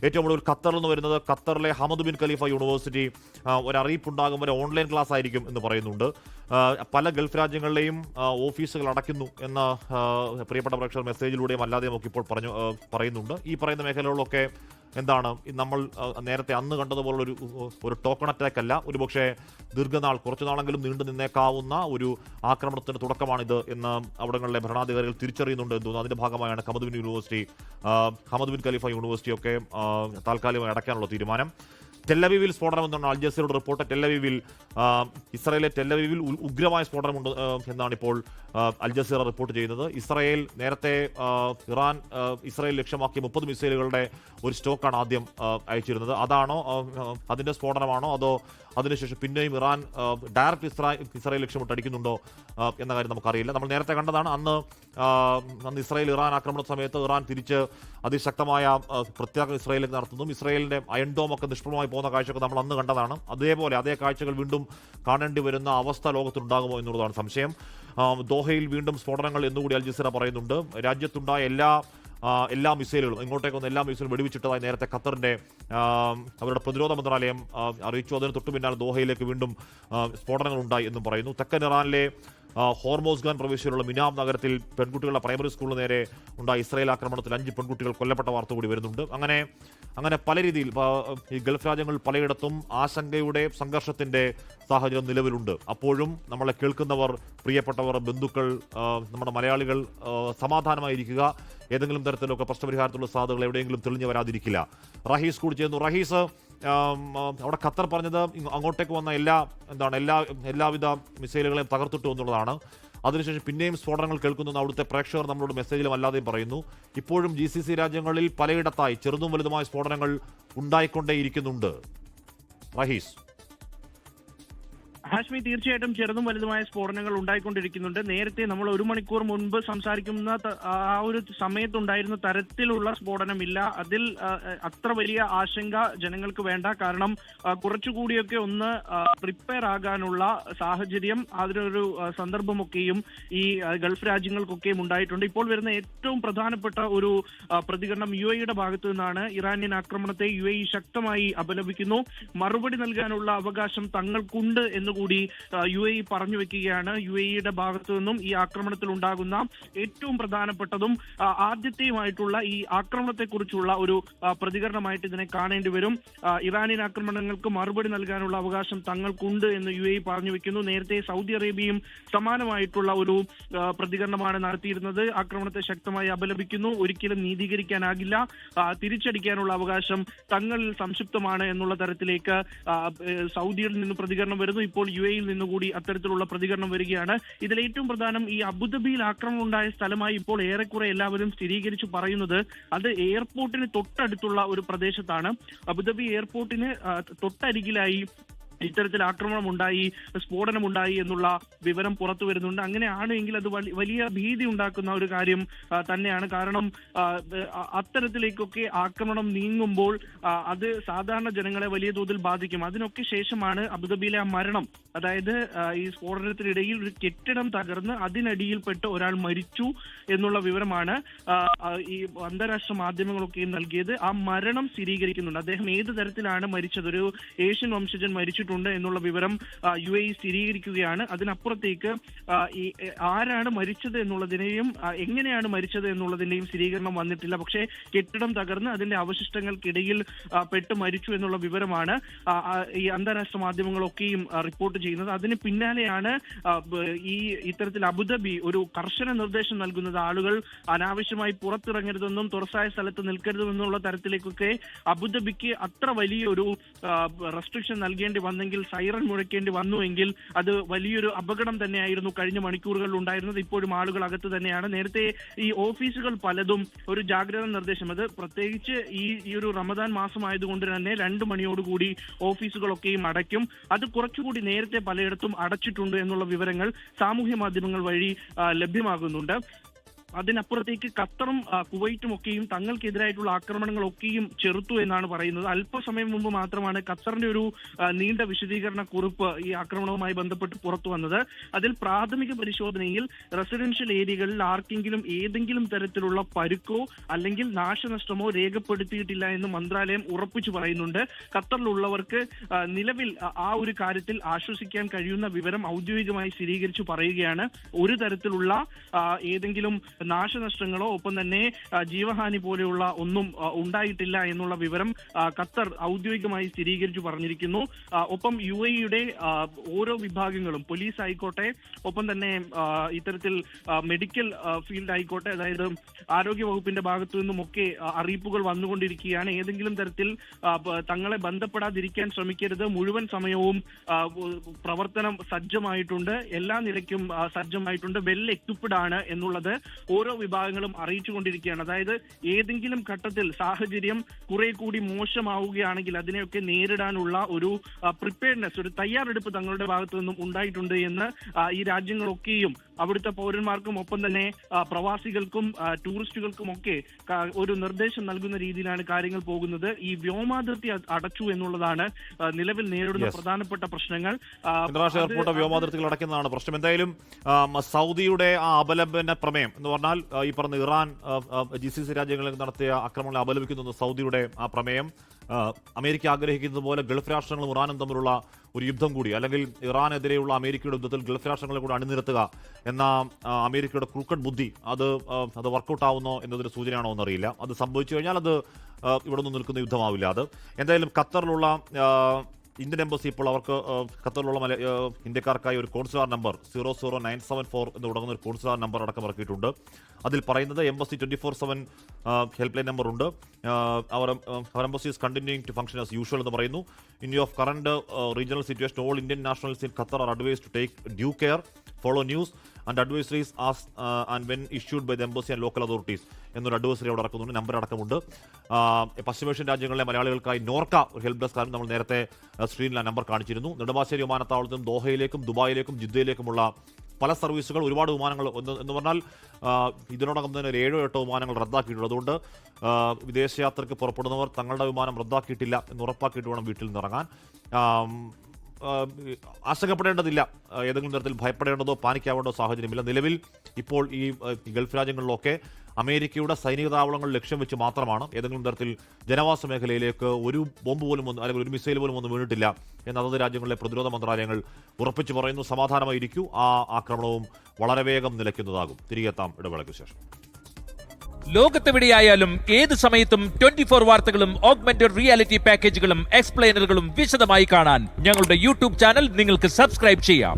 ഏറ്റവും കൂടുതൽ ഖത്തറിൽ നിന്ന് വരുന്നത് ഖത്തറിലെ ഹമദ് ബിൻ ഖലീഫ യൂണിവേഴ്സിറ്റി ഒരറിയിപ്പുണ്ടാകും വരെ ഓൺലൈൻ ക്ലാസ് ആയിരിക്കും എന്ന് പറയുന്നുണ്ട്. പല ഗൾഫ് രാജ്യങ്ങളിലെയും ഓഫീസുകൾ അടയ്ക്കുന്നു എന്ന പ്രിയപ്പെട്ട പ്രേക്ഷകർ മെസ്സേജിലൂടെയും അല്ലാതെയും ഒക്കെ ഇപ്പോൾ പറയുന്നുണ്ട്. ഈ പറയുന്ന മേഖലകളിലൊക്കെ എന്താണ് നമ്മൾ നേരത്തെ അന്ന് കണ്ടതുപോലുള്ള ഒരു ടോക്കൺ അറ്റാക്ക് അല്ല, ഒരുപക്ഷെ ദീർഘനാൾ കുറച്ചു നാളെങ്കിലും നീണ്ടു നിന്നേക്കാവുന്ന ഒരു ആക്രമണത്തിന് തുടക്കമാണിത് എന്ന് അവിടങ്ങളിലെ ഭരണാധികാരികൾ തിരിച്ചറിയുന്നുണ്ട് എന്ന് തോന്നുന്നു. അതിന്റെ ഭാഗമായാണ് ഹമദ് ബിൻ ഖലീഫ യൂണിവേഴ്സിറ്റിയൊക്കെ താൽക്കാലികമായി അടയ്ക്കാനുള്ള തീരുമാനം. ടെല്ലവീവിൽ സ്ഫോടനം എന്നാണ് അൽ ജസീറയുടെ റിപ്പോർട്ട്. ഇസ്രായേലിലെ ടെല്ലവീവിൽ ഉഗ്രമായ സ്ഫോടനമുണ്ട് എന്നാണ് ഇപ്പോൾ അൽ ജസീറ റിപ്പോർട്ട് ചെയ്യുന്നത്. ഇസ്രായേൽ നേരത്തെ ഇസ്രായേൽ ലക്ഷ്യമാക്കിയ 30 മിസൈലുകളുടെ ഒരു സ്റ്റോക്കാണ് ആദ്യം അയച്ചിരുന്നത്. അതാണോ അതിന്റെ സ്ഫോടനമാണോ അതോ അതിനുശേഷം പിന്നെയും ഇറാൻ ഡയറക്റ്റ് ഇസ്രായേൽ ലക്ഷ്യമിട്ട് അടിക്കുന്നുണ്ടോ എന്ന കാര്യം നമുക്കറിയില്ല. നമ്മൾ നേരത്തെ കണ്ടതാണ് അന്ന് ഇസ്രായേൽ ഇറാൻ ആക്രമണ സമയത്ത് ഇറാൻ തിരിച്ച് അതിശക്തമായ പ്രത്യാക്രമണം ഇസ്രായേലിലേക്ക് നടത്തുന്നതും ഇസ്രായേലിന്റെ അയൺ ഡോം ഒക്കെ നിഷ്പ്രഭമായി പോകുന്ന കാഴ്ചയൊക്കെ നമ്മൾ അന്ന് കണ്ടതാണ്. അതേ കാഴ്ചകൾ വീണ്ടും കാണേണ്ടി വരുന്ന അവസ്ഥ ലോകത്തുണ്ടാകുമോ എന്നുള്ളതാണ് സംശയം. ദോഹയിൽ വീണ്ടും സ്ഫോടനങ്ങൾ എന്നുകൂടി അൽ ജസീറ പറയുന്നുണ്ട്. രാജ്യത്തുണ്ടായ എല്ലാ മിസൈലുകളും ഇങ്ങോട്ടേക്കൊന്ന് എല്ലാ മിസൈലും വെടിവെച്ചിട്ടതായി നേരത്തെ ഖത്തറിന്റെ അവരുടെ പ്രതിരോധ മന്ത്രാലയം അറിയിച്ചു. അതിന് തൊട്ടു പിന്നാലെ ദോഹയിലേക്ക് വീണ്ടും സ്ഫോടനങ്ങൾ ഉണ്ടായി എന്നും പറയുന്നു. തെക്കൻ ഇറാനിലെ ഹോർമോസ്ഗാൻ പ്രവിശ്യയിലുള്ള മിനാം നഗരത്തിൽ പെൺകുട്ടികളുടെ പ്രൈമറി സ്കൂളിന് നേരെ ഉണ്ടായ ഇസ്രായേൽ ആക്രമണത്തിൽ 5 പെൺകുട്ടികൾ കൊല്ലപ്പെട്ട വാർത്ത കൂടി വരുന്നുണ്ട്. അങ്ങനെ പല രീതിയിൽ ഈ ഗൾഫ് രാജ്യങ്ങളിൽ പലയിടത്തും ആശങ്കയുടെ സംഘർഷത്തിന്റെ സാഹചര്യം നിലവിലുണ്ട്. അപ്പോഴും നമ്മളെ കേൾക്കുന്നവർ, പ്രിയപ്പെട്ടവർ, ബന്ധുക്കൾ, നമ്മുടെ മലയാളികൾ സമാധാനമായിരിക്കുക. ഏതെങ്കിലും തരത്തിലൊക്കെ പ്രശ്നപരിഹാരത്തിലുള്ള സാധ്യതകൾ എവിടെയെങ്കിലും തെളിഞ്ഞു വരാതിരിക്കില്ല. റഹീസ് കൂടി ചെയ്യുന്നു. റഹീസ്, അവിടെ ഖത്തർ പറഞ്ഞത് അങ്ങോട്ടേക്ക് വന്ന എല്ലാവിധ മിസൈലുകളെയും തകർത്തിട്ടു എന്നുള്ളതാണ്. അതിനുശേഷം പിന്നെയും സ്ഫോടനങ്ങൾ കേൾക്കുന്നു അവിടുത്തെ പ്രേക്ഷകർ നമ്മളോട് മെസ്സേജിലും അല്ലാതെയും പറയുന്നു. ഇപ്പോഴും GCC രാജ്യങ്ങളിൽ പലയിടത്തായി ചെറുതും വലുതുമായ സ്ഫോടനങ്ങൾ ഉണ്ടായിക്കൊണ്ടേയിരിക്കുന്നുണ്ട്. റഹീസ്. ഹാഷ്മി, തീർച്ചയായിട്ടും ചെറുതും വലുതുമായ സ്ഫോടനങ്ങൾ ഉണ്ടായിക്കൊണ്ടിരിക്കുന്നുണ്ട്. നേരത്തെ നമ്മൾ 1 മണിക്കൂർ മുൻപ് സംസാരിക്കുന്ന ആ ഒരു സമയത്തുണ്ടായിരുന്ന തരത്തിലുള്ള സ്ഫോടനമില്ല. അതിൽ അത്ര വലിയ ആശങ്ക ജനങ്ങൾക്ക് വേണ്ട. കാരണം കുറച്ചുകൂടിയൊക്കെ ഒന്ന് പ്രിപ്പയർ ആകാനുള്ള സാഹചര്യം, അതിനൊരു സന്ദർഭമൊക്കെയും ഈ ഗൾഫ് രാജ്യങ്ങൾക്കൊക്കെയും ഉണ്ടായിട്ടുണ്ട്. ഇപ്പോൾ വരുന്ന ഏറ്റവും പ്രധാനപ്പെട്ട ഒരു പ്രതികരണം UAE ഭാഗത്തു നിന്നാണ്. ഇറാനിയൻ ആക്രമണത്തെ UAE ശക്തമായി അപലപിക്കുന്നു. മറുപടി നൽകാനുള്ള അവകാശം തങ്ങൾക്കുണ്ട് എന്നുകൂടി UAE പറഞ്ഞു വെക്കുകയാണ്. UAE ഭാഗത്തു നിന്നും ഈ ആക്രമണത്തിൽ ഉണ്ടാകുന്ന ഏറ്റവും പ്രധാനപ്പെട്ടതും ആദ്യത്തെയുമായിട്ടുള്ള ഈ ആക്രമണത്തെക്കുറിച്ചുള്ള ഒരു പ്രതികരണമായിട്ട് ഇതിനെ കാണേണ്ടി വരും. ഇറാനിയൻ ആക്രമണങ്ങൾക്ക് മറുപടി നൽകാനുള്ള അവകാശം തങ്ങൾക്കുണ്ട് എന്ന് UAE പറഞ്ഞു വെക്കുന്നു. നേരത്തെ സൗദി അറേബ്യയും സമാനമായിട്ടുള്ള ഒരു പ്രതികരണമാണ് നടത്തിയിരുന്നത്. ആക്രമണത്തെ ശക്തമായി അപലപിക്കുന്നു. ഒരിക്കലും നീതീകരിക്കാനാകില്ല. തിരിച്ചടിക്കാനുള്ള അവകാശം തങ്ങളിൽ സംക്ഷിപ്തമാണ് എന്നുള്ള തരത്തിലേക്ക് സൗദിയിൽ നിന്ന് പ്രതികരണം വരുന്നു. ഇപ്പോൾ UAE-യിൽ നിന്നുകൂടി അത്തരത്തിലുള്ള പ്രതികരണം വരികയാണ്. ഇതിൽ ഏറ്റവും പ്രധാനം ഈ അബുദാബിയിൽ ആക്രമണം ഉണ്ടായ സ്ഥലമായി ഇപ്പോൾ ഏറെക്കുറെ എല്ലാവരും സ്ഥിരീകരിച്ചു പറയുന്നത് അത് എയർപോർട്ടിന് തൊട്ടടുത്തുള്ള ഒരു പ്രദേശത്താണ്. അബുദാബി എയർപോർട്ടിന് തൊട്ടരികിലായി ഇത്തരത്തിൽ ആക്രമണമുണ്ടായി, സ്ഫോടനമുണ്ടായി എന്നുള്ള വിവരം പുറത്തു വരുന്നുണ്ട്. അങ്ങനെയാണെങ്കിൽ അത് വലിയ ഭീതി ഉണ്ടാക്കുന്ന ഒരു കാര്യം തന്നെയാണ്. കാരണം അത്തരത്തിലേക്കൊക്കെ ആക്രമണം നീങ്ങുമ്പോൾ അത് സാധാരണ ജനങ്ങളെ വലിയ തോതിൽ ബാധിക്കും. അതിനൊക്കെ ശേഷമാണ് അബുദാബിയിലെ ആ മരണം, അതായത് ഈ സ്ഫോടനത്തിനിടയിൽ ഒരു കെട്ടിടം തകർന്ന് അതിനടിയിൽപ്പെട്ട് ഒരാൾ മരിച്ചു എന്നുള്ള വിവരമാണ് ഈ അന്താരാഷ്ട്ര മാധ്യമങ്ങളൊക്കെ നൽകിയത്. ആ മരണം സ്ഥിരീകരിക്കുന്നുണ്ട്. അദ്ദേഹം ഏത് തരത്തിലാണ് മരിച്ചത്, ഒരു ഏഷ്യൻ വംശജൻ മരിച്ചിട്ടുണ്ട് എന്നുള്ള വിവരം UAE സ്ഥിരീകരിക്കുകയാണ്. അതിനപ്പുറത്തേക്ക് ഈ ആരാണ് മരിച്ചത് എന്നുള്ളതിനെയും എങ്ങനെയാണ് മരിച്ചത് എന്നുള്ളതിന്റെയും സ്ഥിരീകരണം വന്നിട്ടില്ല. പക്ഷേ കെട്ടിടം തകർന്ന് അതിന്റെ അവശിഷ്ടങ്ങൾക്കിടയിൽ പെട്ട് മരിച്ചു എന്നുള്ള വിവരമാണ് ഈ അന്താരാഷ്ട്ര മാധ്യമങ്ങളൊക്കെയും റിപ്പോർട്ട് ചെയ്യുന്നത്. അതിന് പിന്നാലെയാണ് ഇത്തരത്തിൽ അബുദാബി ഒരു കർശന നിർദ്ദേശം നൽകുന്നത്. ആളുകൾ അനാവശ്യമായി പുറത്തിറങ്ങരുതെന്നും തുറസായ സ്ഥലത്ത് നിൽക്കരുതെന്നുള്ള തരത്തിലേക്കൊക്കെ അബുദാബിക്ക് അത്ര വലിയൊരു റെസ്ട്രിക്ഷൻ നൽകേണ്ടി വന്നെങ്കിൽ, സൈറൻ മുഴക്കേണ്ടി വന്നുവെങ്കിൽ അത് വലിയൊരു അപകടം തന്നെയായിരുന്നു കഴിഞ്ഞ മണിക്കൂറുകളിൽ ഉണ്ടായിരുന്നത്. ഇപ്പോഴും ആളുകൾ അകത്ത് തന്നെയാണ്. നേരത്തെ ഈ ഓഫീസുകൾ പലതും ഒരു ജാഗ്രതാ നിർദ്ദേശം, അത് പ്രത്യേകിച്ച് ഈ ഒരു റമദാൻ മാസമായതുകൊണ്ട് തന്നെ 2 മണിയോടുകൂടി ഓഫീസുകളൊക്കെയും അടയ്ക്കും. അത് കുറച്ചുകൂടി നേരത്തെ പലയിടത്തും അടച്ചിട്ടുണ്ട് എന്നുള്ള വിവരങ്ങൾ സാമൂഹ്യ മാധ്യമങ്ങൾ വഴി ലഭ്യമാകുന്നുണ്ട്. അതിനപ്പുറത്തേക്ക് ഖത്തറും കുവൈറ്റും ഒക്കെയും തങ്ങൾക്കെതിരായിട്ടുള്ള ആക്രമണങ്ങളൊക്കെയും ചെറുത്തു എന്നാണ് പറയുന്നത്. അല്പസമയം മുമ്പ് മാത്രമാണ് ഖത്തറിന്റെ ഒരു നീണ്ട വിശദീകരണ കുറിപ്പ് ഈ ആക്രമണവുമായി ബന്ധപ്പെട്ട് പുറത്തു വന്നത്. അതിൽ പ്രാഥമിക പരിശോധനയിൽ റെസിഡൻഷ്യൽ ഏരിയകളിൽ ആർക്കെങ്കിലും ഏതെങ്കിലും തരത്തിലുള്ള പരുക്കോ അല്ലെങ്കിൽ നാശനഷ്ടമോ രേഖപ്പെടുത്തിയിട്ടില്ല എന്ന് മന്ത്രാലയം ഉറപ്പിച്ചു പറയുന്നുണ്ട്. ഖത്തറിലുള്ളവർക്ക് നിലവിൽ ആ ഒരു കാര്യത്തിൽ ആശ്വസിക്കാൻ കഴിയുന്ന വിവരം ഔദ്യോഗികമായി സ്ഥിരീകരിച്ചു പറയുകയാണ്. ഒരു തരത്തിലുള്ള ഏതെങ്കിലും നാശനഷ്ടങ്ങളോ ഒപ്പം തന്നെ ജീവഹാനി പോലെയുള്ള ഒന്നും ഉണ്ടായിട്ടില്ല എന്നുള്ള വിവരം ഖത്തർ ഔദ്യോഗികമായി സ്ഥിരീകരിച്ചു പറഞ്ഞിരിക്കുന്നു. ഒപ്പം UAE-യുടെ ഓരോ വിഭാഗങ്ങളും, പോലീസ് ആയിക്കോട്ടെ, ഒപ്പം തന്നെ ഇത്തരത്തിൽ മെഡിക്കൽ ഫീൽഡ് ആയിക്കോട്ടെ, അതായത് ആരോഗ്യ വകുപ്പിന്റെ ഭാഗത്തു നിന്നുമൊക്കെ അറിയിപ്പുകൾ വന്നുകൊണ്ടിരിക്കുകയാണ്. ഏതെങ്കിലും തരത്തിൽ തങ്ങളെ ബന്ധപ്പെടാതിരിക്കാൻ ശ്രമിക്കരുത്, മുഴുവൻ സമയവും പ്രവർത്തനം സജ്ജമായിട്ടുണ്ട്, എല്ലാ നിലയ്ക്കും സജ്ജമായിട്ടുണ്ട്, വെൽ എക്വിപ്ഡ് ആണ് എന്നുള്ളത് ഓരോ വിഭാഗങ്ങളും അറിയിച്ചുകൊണ്ടിരിക്കുകയാണ്. അതായത് ഏതെങ്കിലും ഘട്ടത്തിൽ സാഹചര്യം കുറെ കൂടി മോശമാവുകയാണെങ്കിൽ അതിനെയൊക്കെ നേരിടാനുള്ള ഒരു പ്രിപ്പയർനെസ്, ഒരു തയ്യാറെടുപ്പ് തങ്ങളുടെ ഭാഗത്തു നിന്നും ഉണ്ടായിട്ടുണ്ട് എന്ന് ഈ രാജ്യങ്ങളൊക്കെയും അവിടുത്തെ പൗരന്മാർക്കും ഒപ്പം തന്നെ പ്രവാസികൾക്കും ടൂറിസ്റ്റുകൾക്കും ഒക്കെ ഒരു നിർദ്ദേശം നൽകുന്ന രീതിയിലാണ് കാര്യങ്ങൾ പോകുന്നത്. ഈ വ്യോമാതിർത്തി അടച്ചു എന്നുള്ളതാണ് നിലവിൽ നേരിടുന്ന പ്രധാനപ്പെട്ട പ്രശ്നങ്ങൾ. ഇന്റർനാഷണൽ എയർപോർട്ട് വ്യോമാതിർത്തികൾ അടയ്ക്കുന്നതാണ് പ്രശ്നം. എന്തായാലും സൗദിയുടെ ആ അപലപന പ്രമേയം എന്ന് പറഞ്ഞാൽ ഈ പറഞ്ഞ ഇറാൻ GCC രാജ്യങ്ങളിൽ നടത്തിയ ആക്രമണങ്ങളെ അപലപിക്കുന്ന സൗദിയുടെ ആ പ്രമേയം അമേരിക്ക ആഗ്രഹിക്കുന്നത് പോലെ ഗൾഫ് രാഷ്ട്രങ്ങളും ഇറാനും തമ്മിലുള്ള ഒരു യുദ്ധം കൂടി, അല്ലെങ്കിൽ ഇറാനെതിരെയുള്ള അമേരിക്കയുടെ യുദ്ധത്തിൽ ഗൾഫ് രാഷ്ട്രങ്ങളെ കൂടി അണിനിരത്തുക എന്ന അമേരിക്കയുടെ ക്രൂക്കഡ് ബുദ്ധി അത് വർക്കൗട്ട് ആവുന്നോ എന്നതൊരു സൂചനയാണോ എന്നറിയില്ല. അത് സംഭവിച്ചു കഴിഞ്ഞാൽ അത് ഇവിടെ നിന്ന് നിൽക്കുന്ന യുദ്ധമാവില്ല. അത് എന്തായാലും ഖത്തറിലുള്ള ഇന്ത്യൻ എംബസി ഇപ്പോൾ അവർക്ക് ഖത്തറിലുള്ള ഇന്ത്യക്കാർക്കായി ഒരു കോൺസുലാർ നമ്പർ 00974 എന്ന് തുടങ്ങുന്ന ഒരു കോൺസുലാർ നമ്പർ അടക്കം ഇറക്കിയിട്ടുണ്ട്. അതിൽ പറയുന്നത് എംബസി 24/7 ഹെൽപ്പ് ലൈൻ നമ്പർ ഉണ്ട്. അവർ embassy is continuing to function as usual എന്ന് പറയുന്നു. In view of current regional situation, all Indian nationals in Qatar are advised to take due care, follow news and advisories and when issued by the embassy and local authorities എന്നൊരു advisory അവിടെ ഇറക്കുന്നുണ്ട്. Number അടക്കമുണ്ട്. പശ്ചിമേഷ്യൻ രാജ്യങ്ങളിലെ മലയാളികൾക്കായി നോർക്ക ഒരു help desk ആയിരുന്നു. നമ്മൾ നേരത്തെ സ്ക്രീനിൽ ആ നമ്പർ കാണിച്ചിരുന്നു. നെടുമ്പാശ്ശേരി വിമാനത്താവളത്തിൽ നിന്നും ദോഹയിലേക്കും ദുബായിലേക്കും ജിദ്ദയിലേക്കുമുള്ള പല സർവീസുകൾ, ഒരുപാട് വിമാനങ്ങൾ എന്ന് പറഞ്ഞാൽ ഇതിനോടകം തന്നെ 7-8 വിമാനങ്ങൾ റദ്ദാക്കിയിട്ടുണ്ട്. അതുകൊണ്ട് വിദേശയാത്രയ്ക്ക് പുറപ്പെടുന്നവർ തങ്ങളുടെ വിമാനം റദ്ദാക്കിയിട്ടില്ല എന്ന് ഉറപ്പാക്കിയിട്ട് വേണം വീട്ടിൽ നിന്ന് ഇറങ്ങാൻ. ആശങ്കപ്പെടേണ്ടതില്ല, ഏതെങ്കിലും തരത്തിൽ ഭയപ്പെടേണ്ടതോ പാനിക്കാവേണ്ടോ സാഹചര്യമില്ല. നിലവിൽ ഇപ്പോൾ ഈ ഗൾഫ് രാജ്യങ്ങളിലൊക്കെ അമേരിക്കയുടെ സൈനിക താവളങ്ങൾ ലക്ഷ്യം വെച്ച് മാത്രമാണ് ഏതെങ്കിലും തരത്തിൽ ജനവാസ മേഖലയിലേക്ക് ഒരു ബോംബ് പോലും അല്ലെങ്കിൽ ഒരു മിസൈൽ പോലും ഒന്നും വീണിട്ടില്ല എന്ന് അതത് രാജ്യങ്ങളിലെ പ്രതിരോധ മന്ത്രാലയങ്ങൾ ഉറപ്പിച്ചു പറയുന്നു. സമാധാനമായിരിക്കൂ, ആ ആക്രമണവും വളരെ വേഗം നിലയ്ക്കുന്നതാകും. തിരികെ എത്താം ഇടവേളയ്ക്ക് ശേഷം. ലോകത്തെവിടെയായാലും ഏത് സമയത്തും 24 വാർത്തകളും ഓഗ്മെന്റഡ് റിയാലിറ്റി പാക്കേജുകളും എക്സ്പ്ലെയിനറുകളും വിശദമായി കാണാൻ ഞങ്ങളുടെ യൂട്യൂബ് ചാനൽ നിങ്ങൾക്ക് സബ്സ്ക്രൈബ് ചെയ്യാം.